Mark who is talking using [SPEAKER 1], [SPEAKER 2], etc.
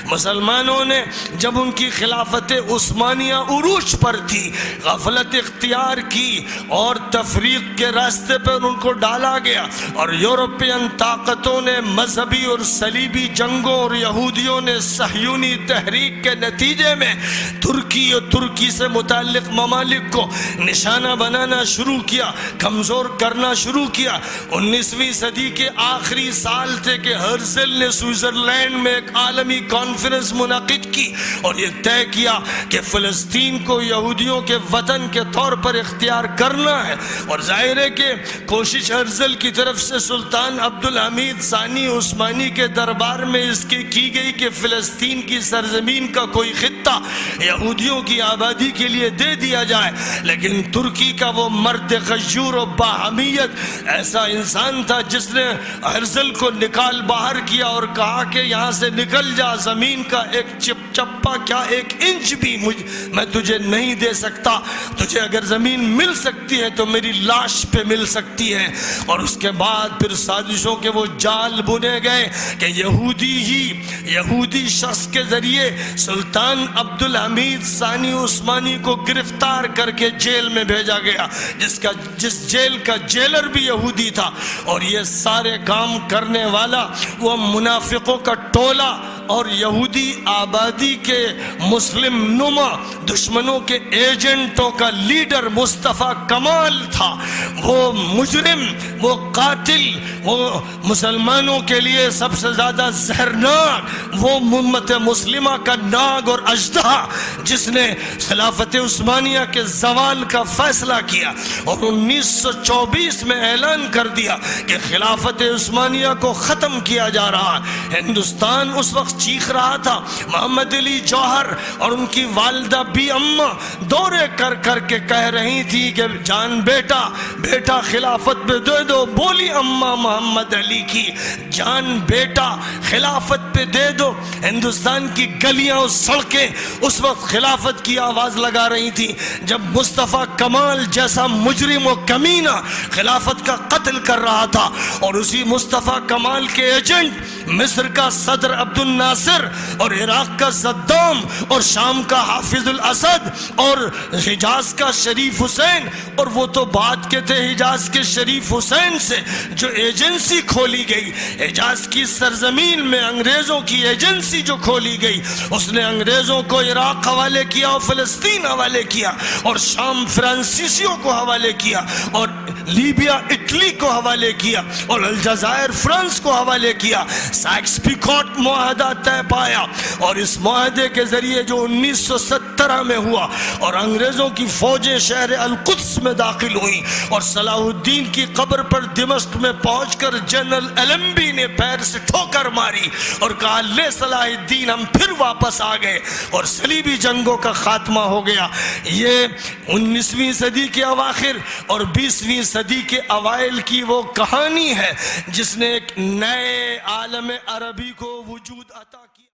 [SPEAKER 1] مسلمانوں نے جب ان کی خلافت عثمانیہ عروج پر تھی غفلت اختیار کی اور تفریق کے راستے پر ان کو ڈالا گیا، اور یورپین طاقتوں نے مذہبی اور صلیبی جنگوں اور یہودیوں نے صہیونی تحریک کے نتیجے میں ترکی اور ترکی سے متعلق ممالک کو نشانہ بنانا شروع کیا، کمزور کرنا شروع کیا۔ 19ویں صدی کے آخری سال تھے کہ ہرزل نے سوئٹزرلینڈ میں ایک عالمی کانفرنس منعقد کی اور یہ طے کیا کہ فلسطین کو یہودیوں کے وطن کے طور پر اختیار کرنا ہے، اور ظاہر ہے کہ کوشش ہرزل کی طرف سے سلطان عبدالحمید ثانی عثمانی کے دربار میں اس کی گئی کہ فلسطین کی سرزمین کا کوئی خطہ یہودیوں کی آبادی کے لیے دے دیا جائے، لیکن ترکی کا وہ مرد غیور و باہمیت ایسا انسان تھا جس نے ہرزل کو نکال باہر کیا اور کہا کہ یہاں سے نکل جا، زمین کا ایک چپا کیا 1 انچ بھی میں تجھے نہیں دے سکتا، تجھے اگر زمین مل سکتی ہے تو میری لاش پہ مل سکتی ہے۔ اور اس کے بعد پھر سازشوں کے وہ جال بنے گئے کہ یہودی شخص کے ذریعے سلطان عبدالحمید ثانی عثمانی کو گرفتار کر کے جیل میں بھیجا گیا، جس جیل کا جیلر بھی یہودی تھا، اور یہ سارے کام کرنے والا وہ منافقوں کا ٹولہ اور یہودی آبادی کے مسلم نما دشمنوں کے ایجنٹوں کا لیڈر مصطفیٰ کمال تھا۔ وہ مجرم، وہ قاتل، وہ مسلمانوں کے لیے سب سے زیادہ زہرناک، وہ امت مسلمہ کا ناگ اور اژدہا جس نے خلافت عثمانیہ کے زوال کا فیصلہ کیا اور 1924 میں اعلان کر دیا کہ خلافت عثمانیہ کو ختم کیا جا رہا ہے۔ ہندوستان اس وقت چیخ رہا تھا، محمد علی جوہر اور ان کی والدہ بی اماں دورے کر کر کے کہہ رہی تھی کہ جان بیٹا خلافت پہ دے دو، بولی اماں محمد علی کی، جان بیٹا خلافت پہ دے دو۔ ہندوستان کی گلیاں اور سڑکیں اس وقت خلافت کی آواز لگا رہی تھی جب مصطفیٰ کمال جیسا مجرم و کمینہ خلافت کا قتل کر رہا تھا، اور اسی مصطفیٰ کمال کے ایجنٹ مصر کا صدر عبد الناصر اور عراق کا صدام اور شام کا حافظ الاسد اور حجاز کا شریف حسین، اور وہ تو بات کے تھے حجاز کے شریف حسین سے جو ایجنسی کھولی گئی، حجاز کی سرزمین میں انگریزوں کی ایجنسی جو کھولی گئی، اس نے انگریزوں کو عراق حوالے کیا اور فلسطین حوالے کیا، اور شام فرانسیسیوں کو حوالے کیا، اور لیبیا اٹلی کو حوالے کیا، اور الجزائر فرانس کو حوالے کیا۔ سائکس پیکوٹ معاہدہ طے پایا، اور اس معاہدے کے ذریعے جو 1917 میں ہوا اور انگریزوں کی فوجیں شہر القدس میں داخل ہوئیں، اور صلاح الدین کی قبر پر دمشق میں پہنچ کر جنرل ایلمبی نے پیر سے ٹھوکر ماری اور کہا لے صلاح الدین، ہم پھر واپس آ گئے اور صلیبی جنگوں کا خاتمہ ہو گیا۔ یہ 19ویں صدی کے اواخر اور 20ویں صدی کے اوائل کی وہ کہانی ہے جس نے ایک نئے عالم عربی کو وجود عطا کیا۔